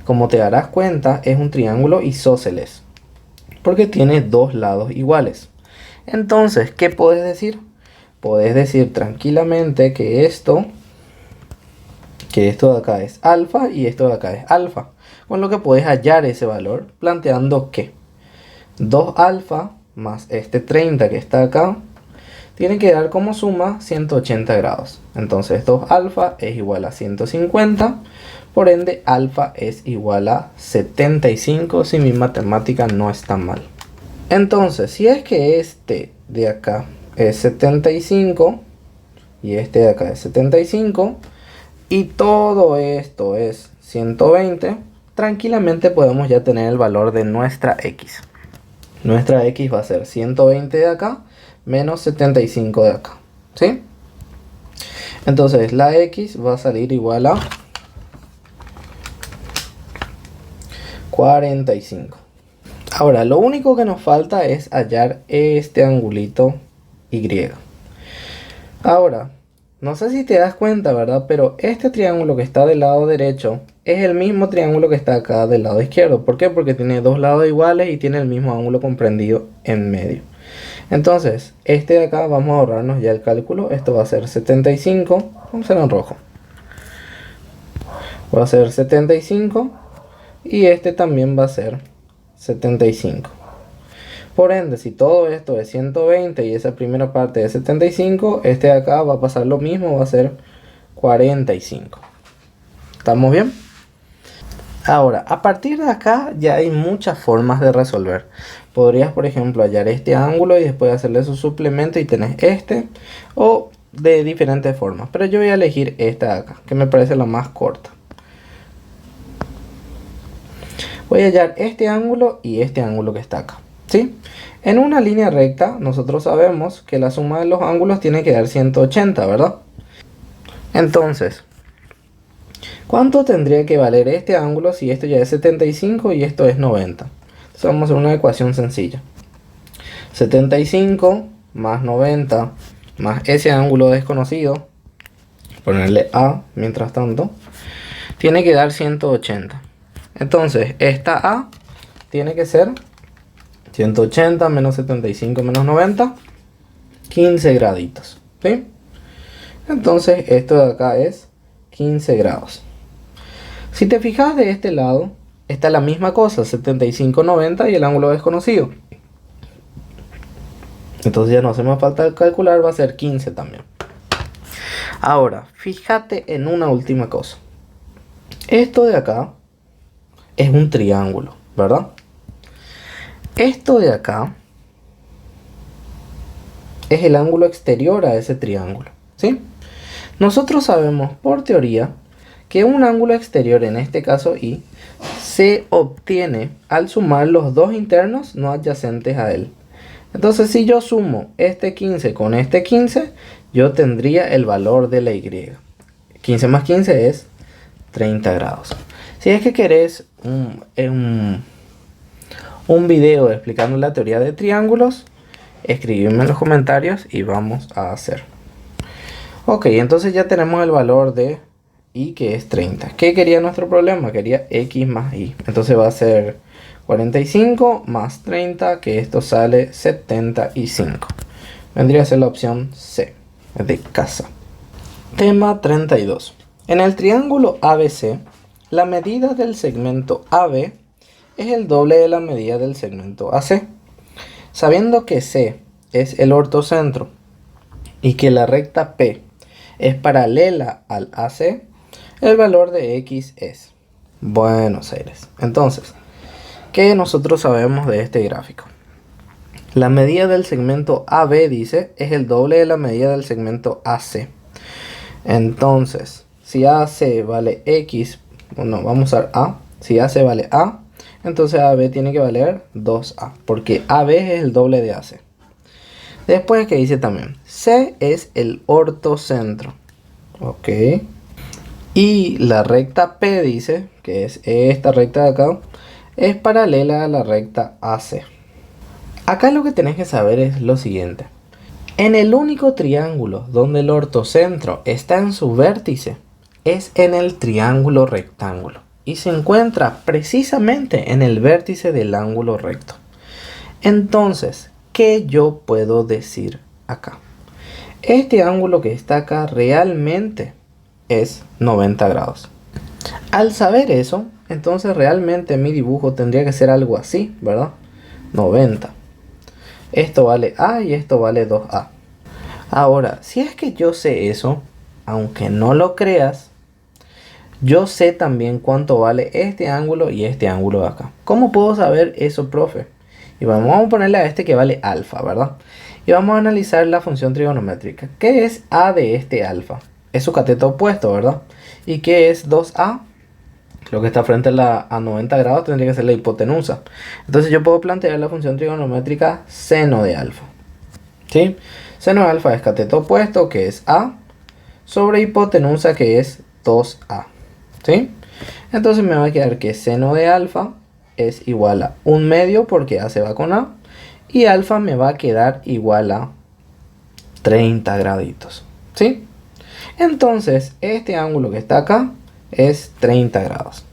Como te darás cuenta, es un triángulo isósceles, porque tiene dos lados iguales. Entonces, ¿qué puedes decir? Puedes decir tranquilamente que esto de acá es alfa y esto de acá es alfa. Con lo que puedes hallar ese valor planteando que 2 alfa más este 30 que está acá tiene que dar como suma 180 grados. Entonces 2 alfa es igual a 150. Por ende alfa es igual a 75 si mi matemática no está mal. Entonces si es que este de acá es 75 y este de acá es 75 y todo esto es 120, tranquilamente podemos ya tener el valor de nuestra x. Nuestra x va a ser 120 de acá menos 75 de acá, ¿sí? Entonces la x va a salir igual a 45. Ahora, lo único que nos falta es hallar este angulito y. Ahora, no sé si te das cuenta, ¿verdad?, pero este triángulo que está del lado derecho es el mismo triángulo que está acá del lado izquierdo. ¿Por qué? Porque tiene dos lados iguales y tiene el mismo ángulo comprendido en medio. Entonces, este de acá vamos a ahorrarnos ya el cálculo. Esto va a ser 75. Vamos a hacerlo en rojo. Va a ser 75 y este también va a ser 75. Por ende, si todo esto es 120 y esa primera parte es 75, este de acá va a pasar lo mismo, va a ser 45. ¿Estamos bien? Ahora, a partir de acá ya hay muchas formas de resolver. Podrías, por ejemplo, hallar este ángulo y después hacerle su suplemento y tenés este, o de diferentes formas. Pero yo voy a elegir esta de acá, que me parece la más corta. Voy a hallar este ángulo y este ángulo que está acá, ¿sí? En una línea recta, nosotros sabemos que la suma de los ángulos tiene que dar 180, ¿verdad? Entonces, ¿cuánto tendría que valer este ángulo si esto ya es 75 y esto es 90? Entonces vamos a hacer una ecuación sencilla. 75 más 90 más ese ángulo desconocido, ponerle A mientras tanto, tiene que dar 180. Entonces, esta A tiene que ser 180 menos 75 menos 90, 15 graditos, ¿sí? Entonces, esto de acá es 15 grados. Si te fijas de este lado, está la misma cosa, 75, 90 y el ángulo desconocido. Entonces ya no hace más falta calcular, va a ser 15 también. Ahora, fíjate en una última cosa. Esto de acá es un triángulo, ¿verdad? Esto de acá es el ángulo exterior a ese triángulo, ¿sí? Nosotros sabemos por teoría que un ángulo exterior, en este caso Y, se obtiene al sumar los dos internos no adyacentes a él. Entonces, si yo sumo este 15 con este 15, yo tendría el valor de la Y. 15 más 15 es 30 grados. Si es que querés un video explicando la teoría de triángulos, escribime en los comentarios y vamos a hacer. Ok, entonces ya tenemos el valor de Y, que es 30. ¿Qué quería nuestro problema? Quería X más Y. Entonces va a ser 45 más 30, que esto sale 75. Vendría a ser la opción C, de casa. Tema 32. En el triángulo ABC, la medida del segmento AB es el doble de la medida del segmento AC. Sabiendo que C es el ortocentro y que la recta P es paralela al AC, el valor de X es Buenos Aires. Entonces, ¿qué nosotros sabemos de este gráfico? La medida del segmento AB, dice, es el doble de la medida del segmento AC. Entonces, si AC vale X, bueno, vamos a ver A. Si AC vale A, entonces AB tiene que valer 2A, porque AB es el doble de AC. Después, que dice también, C es el ortocentro. Ok. Y la recta P, dice, que es esta recta de acá, es paralela a la recta AC. Acá lo que tenés que saber es lo siguiente. En el único triángulo donde el ortocentro está en su vértice es en el triángulo rectángulo y se encuentra precisamente en el vértice del ángulo recto. Entonces, ¿qué yo puedo decir acá? Este ángulo que está acá realmente es 90 grados. Al saber eso, entonces realmente mi dibujo tendría que ser algo así, ¿verdad? 90. Esto vale A y esto vale 2A. Ahora, si es que yo sé eso, aunque no lo creas, yo sé también cuánto vale este ángulo y este ángulo de acá. ¿Cómo puedo saber eso, profe? Y vamos a ponerle a este que vale alfa, ¿verdad? Y vamos a analizar la función trigonométrica. ¿Qué es A de este alfa? Es su cateto opuesto, ¿verdad? ¿Y qué es 2A? Lo que está frente a 90 grados tendría que ser la hipotenusa. Entonces yo puedo plantear la función trigonométrica seno de alfa. ¿Sí? Seno de alfa es cateto opuesto, que es A, sobre hipotenusa, que es 2A. ¿Sí? Entonces me va a quedar que seno de alfa es igual a 1 medio, porque A se va con A, y alfa me va a quedar igual a 30 graditos. ¿Sí? Entonces este ángulo que está acá es 30 grados.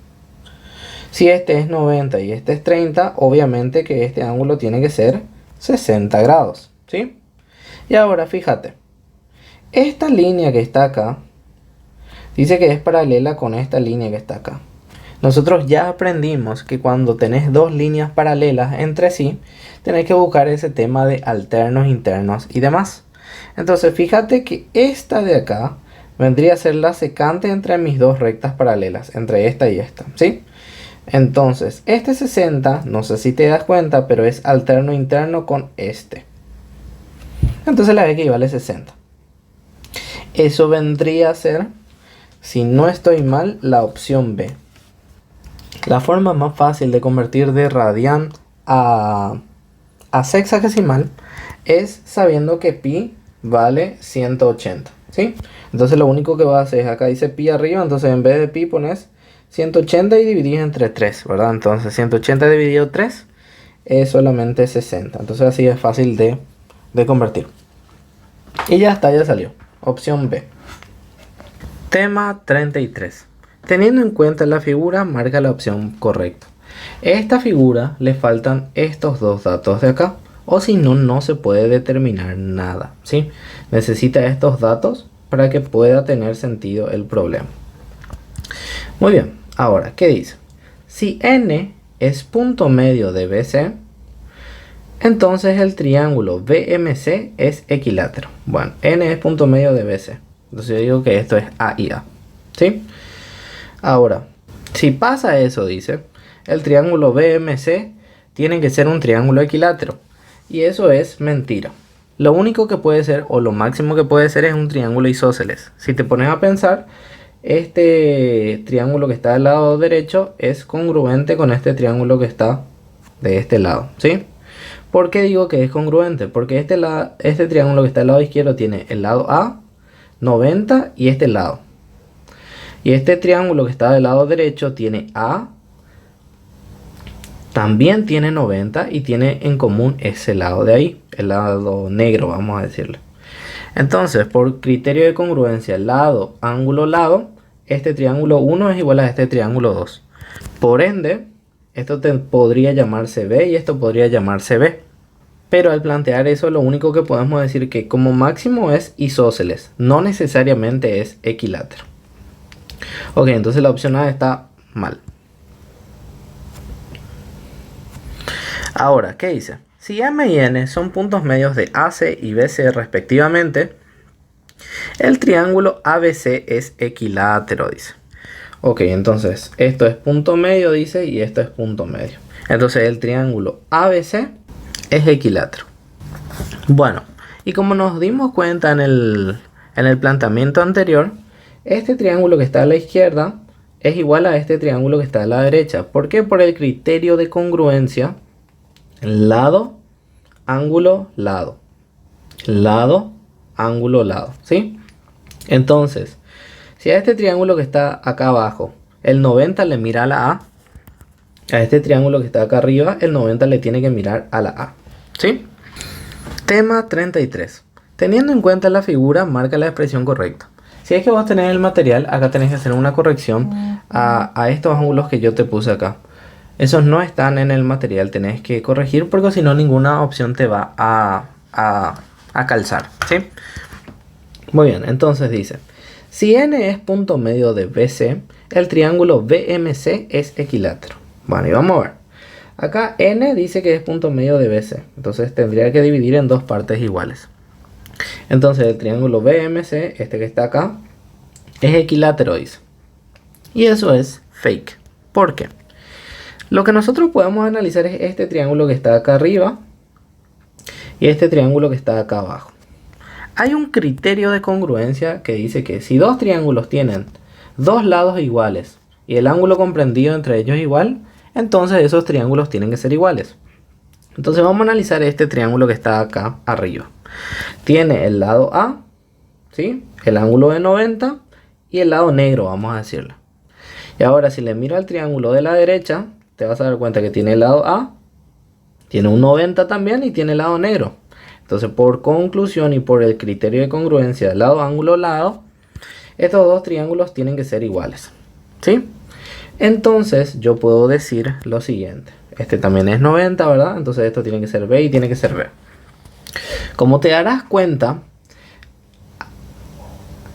Si este es 90 y este es 30, obviamente que este ángulo tiene que ser 60 grados, ¿sí? Y ahora fíjate, esta línea que está acá dice que es paralela con esta línea que está acá. Nosotros ya aprendimos que cuando tenés dos líneas paralelas entre sí, tenés que buscar ese tema de alternos, internos y demás. Entonces fíjate que esta de acá vendría a ser la secante entre mis dos rectas paralelas, entre esta y esta, ¿sí? Entonces, este 60, no sé si te das cuenta, pero es alterno interno con este. Entonces la X vale 60. Eso vendría a ser, si no estoy mal, la opción B. La forma más fácil de convertir de radian a sexagesimal es sabiendo que pi vale 180, ¿sí? Entonces lo único que vas a hacer es, acá dice pi arriba, entonces en vez de pi pones 180 y dividís entre 3, ¿verdad? Entonces 180 dividido 3 es solamente 60. Entonces así es fácil de convertir. Y ya está, ya salió. Opción B. Tema 33. Teniendo en cuenta la figura, marca la opción correcta. A esta figura le faltan estos dos datos de acá, o si no, no se puede determinar nada, ¿sí? Necesita estos datos para que pueda tener sentido el problema. Muy bien, ahora, ¿qué dice? Si n es punto medio de BC, entonces el triángulo BMC es equilátero. Bueno, n es punto medio de BC. Entonces yo digo que esto es A y A, ¿sí? Ahora, si pasa eso, dice, el triángulo BMC tiene que ser un triángulo equilátero. Y eso es mentira. Lo único que puede ser, o lo máximo que puede ser, es un triángulo isósceles. Si te pones a pensar, este triángulo que está del lado derecho es congruente con este triángulo que está de este lado, ¿sí? ¿Por qué digo que es congruente? Porque este triángulo que está del lado izquierdo tiene el lado A, 90 y este lado. Y este triángulo que está del lado derecho tiene A, también tiene 90 y tiene en común ese lado de ahí, el lado negro, vamos a decirle. Entonces, por criterio de congruencia, lado, ángulo, lado, este triángulo 1 es igual a este triángulo 2. Por ende, esto podría llamarse B y esto podría llamarse B. Pero al plantear eso, lo único que podemos decir que como máximo es isósceles, no necesariamente es equilátero. Ok, entonces la opción A está mal. Ahora, ¿qué dice? Si M y N son puntos medios de AC y BC respectivamente, el triángulo ABC es equilátero, dice. Ok, entonces esto es punto medio, dice, y esto es punto medio. Entonces el triángulo ABC es equilátero. Bueno, y como nos dimos cuenta en el planteamiento anterior, este triángulo que está a la izquierda es igual a este triángulo que está a la derecha. ¿Por qué? Por el criterio de congruencia. Lado, ángulo, lado. Lado, ángulo, lado. ¿Sí? Entonces, si a este triángulo que está acá abajo, el 90 le mira a la a este triángulo que está acá arriba, el 90 le tiene que mirar a la A. ¿Sí? Tema 33. Teniendo en cuenta la figura, marca la expresión correcta. Si es que vos tenés el material, acá tenés que hacer una corrección a estos ángulos que yo te puse acá. Esos no están en el material, tenés que corregir porque si no ninguna opción te va a calzar, ¿sí? Muy bien, entonces dice, si N es punto medio de BC, el triángulo BMC es equilátero. Bueno, y vamos a ver. Acá N dice que es punto medio de BC, entonces tendría que dividir en dos partes iguales. Entonces el triángulo BMC, este que está acá, es equilátero, dice. Y eso es fake. ¿Por qué? Lo que nosotros podemos analizar es este triángulo que está acá arriba y este triángulo que está acá abajo. Hay un criterio de congruencia que dice que si dos triángulos tienen dos lados iguales y el ángulo comprendido entre ellos igual, entonces esos triángulos tienen que ser iguales. Entonces vamos a analizar este triángulo que está acá arriba. Tiene el lado A, ¿sí? El ángulo de 90 y el lado negro, vamos a decirlo. Y ahora si le miro al triángulo de la derecha, te vas a dar cuenta que tiene el lado A, tiene un 90 también y tiene el lado negro. Entonces por conclusión y por el criterio de congruencia lado, ángulo, lado, estos dos triángulos tienen que ser iguales, ¿sí? Entonces yo puedo decir lo siguiente. Este también es 90, ¿verdad? Entonces esto tiene que ser B y tiene que ser B. Como te darás cuenta,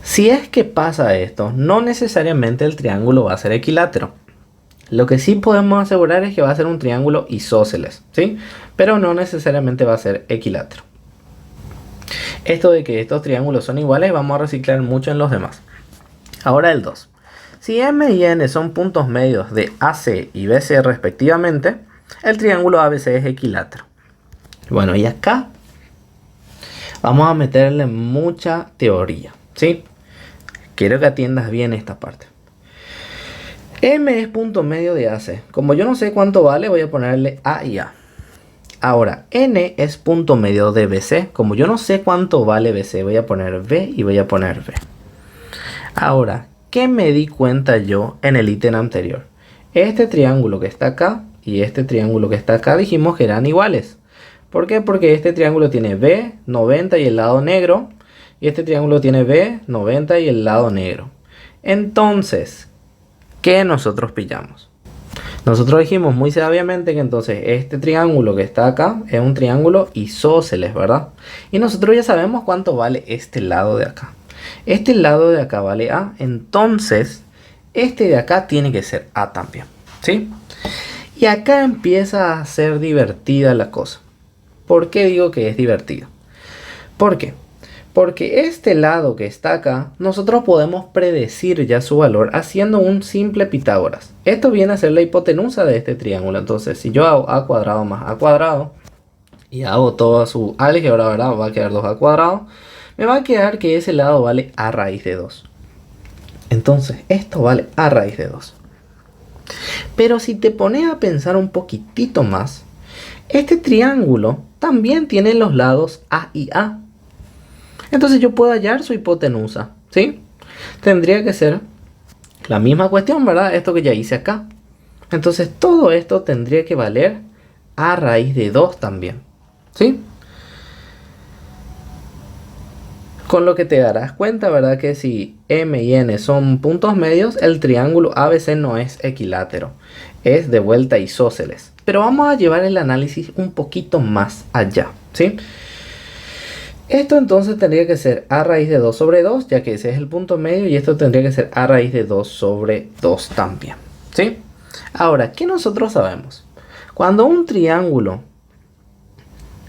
si es que pasa esto, no necesariamente el triángulo va a ser equilátero. Lo que sí podemos asegurar es que va a ser un triángulo isósceles, ¿sí? Pero no necesariamente va a ser equilátero. Esto de que estos triángulos son iguales vamos a reciclar mucho en los demás. Ahora el 2. Si M y N son puntos medios de AC y BC respectivamente, el triángulo ABC es equilátero. Bueno, y acá vamos a meterle mucha teoría, ¿sí? Quiero que atiendas bien esta parte. M es punto medio de AC. Como yo no sé cuánto vale, voy a ponerle A y A. Ahora, N es punto medio de BC. Como yo no sé cuánto vale BC, voy a poner B y voy a poner B. Ahora, ¿qué me di cuenta yo en el ítem anterior? Este triángulo que está acá y este triángulo que está acá dijimos que eran iguales. ¿Por qué? Porque este triángulo tiene B, 90 y el lado negro. Y este triángulo tiene B, 90 y el lado negro. Entonces, que nosotros pillamos. Nosotros dijimos muy sabiamente que entonces este triángulo que está acá es un triángulo isósceles, ¿verdad? Y nosotros ya sabemos cuánto vale este lado de acá. Este lado de acá vale A, entonces este de acá tiene que ser A también, ¿sí? Y acá empieza a ser divertida la cosa. ¿Por qué digo que es divertido? ¿Por qué? Porque este lado que está acá, nosotros podemos predecir ya su valor haciendo un simple Pitágoras. Esto viene a ser la hipotenusa de este triángulo. Entonces, si yo hago a cuadrado más a cuadrado y hago toda su álgebra, ¿verdad? Va a quedar 2a cuadrado. Me va a quedar que ese lado vale a raíz de 2. Entonces, esto vale a raíz de 2. Pero si te pones a pensar un poquitito más, este triángulo también tiene los lados A y A. Entonces yo puedo hallar su hipotenusa, ¿sí? Tendría que ser la misma cuestión, ¿verdad? Esto que ya hice acá. Entonces todo esto tendría que valer a raíz de 2 también, ¿sí? Con lo que te darás cuenta, ¿verdad? Que si M y N son puntos medios, el triángulo ABC no es equilátero. Es de vuelta isósceles. Pero vamos a llevar el análisis un poquito más allá, ¿sí? Esto entonces tendría que ser a raíz de 2 sobre 2, ya que ese es el punto medio, y esto tendría que ser a raíz de 2 sobre 2 también, ¿sí? Ahora, ¿qué nosotros sabemos? Cuando un triángulo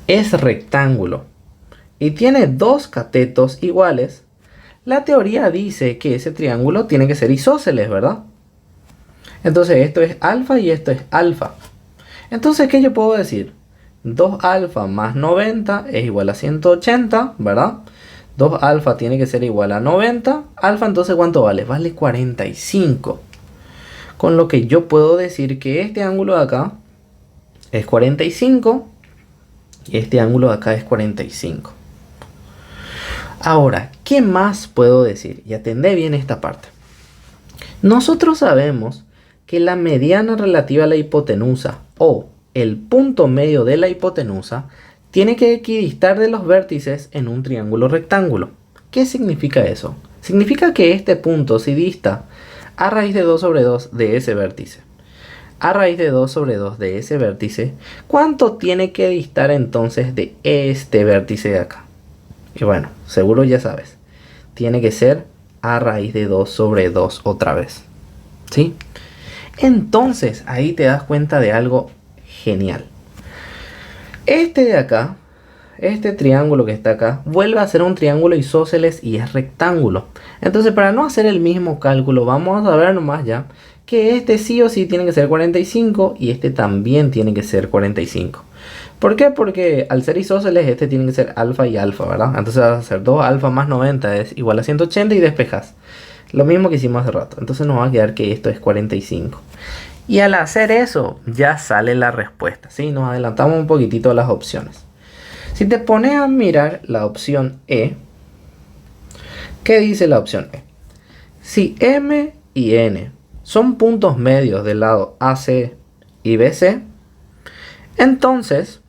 es rectángulo y tiene dos catetos iguales, la teoría dice que ese triángulo tiene que ser isósceles, ¿verdad? Entonces esto es alfa y esto es alfa. Entonces, ¿qué yo puedo decir? 2 alfa más 90 es igual a 180, ¿verdad? 2 alfa tiene que ser igual a 90. Alfa, entonces, ¿cuánto vale? Vale 45. Con lo que yo puedo decir que este ángulo de acá es 45 y este ángulo de acá es 45. Ahora, ¿qué más puedo decir? Y atendé bien esta parte. Nosotros sabemos que la mediana relativa a la hipotenusa o el punto medio de la hipotenusa tiene que equidistar de los vértices en un triángulo rectángulo. ¿Qué significa eso? Significa que este punto, si dista a raíz de 2 sobre 2 de ese vértice, a raíz de 2 sobre 2 de ese vértice, ¿cuánto tiene que distar entonces de este vértice de acá? Y bueno, seguro ya sabes, tiene que ser a raíz de 2 sobre 2 otra vez, ¿sí? Entonces ahí te das cuenta de algo genial. Este de acá, este triángulo que está acá, vuelve a ser un triángulo isósceles y es rectángulo. Entonces, para no hacer el mismo cálculo, vamos a ver nomás ya que este sí o sí tiene que ser 45 y este también tiene que ser 45. ¿Por qué? Porque al ser isósceles este tiene que ser alfa y alfa, ¿verdad? Entonces vas a hacer 2 alfa más 90 es igual a 180 y despejas. Lo mismo que hicimos hace rato. Entonces nos va a quedar que esto es 45. Y al hacer eso, ya sale la respuesta, ¿sí? Nos adelantamos un poquitito a las opciones. Si te pones a mirar la opción E, ¿qué dice la opción E? Si M y N son puntos medios del lado AC y BC, entonces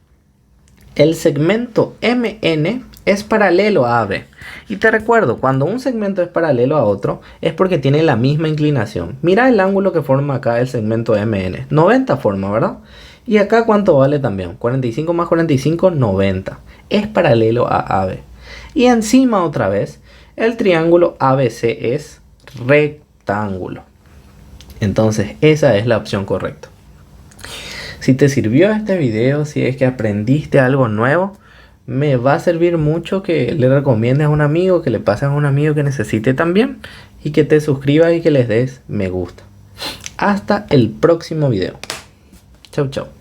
el segmento MN es paralelo a AB. Y te recuerdo, cuando un segmento es paralelo a otro, es porque tiene la misma inclinación. Mira el ángulo que forma acá el segmento MN. 90 forma, ¿verdad? Y acá, ¿cuánto vale también? 45 más 45, 90. Es paralelo a AB. Y encima, otra vez, el triángulo ABC es rectángulo. Entonces, esa es la opción correcta. Si te sirvió este video, si es que aprendiste algo nuevo, me va a servir mucho que le recomiendes a un amigo, que le pases a un amigo que necesite también, y que te suscribas y que les des me gusta. Hasta el próximo video. Chau, chau.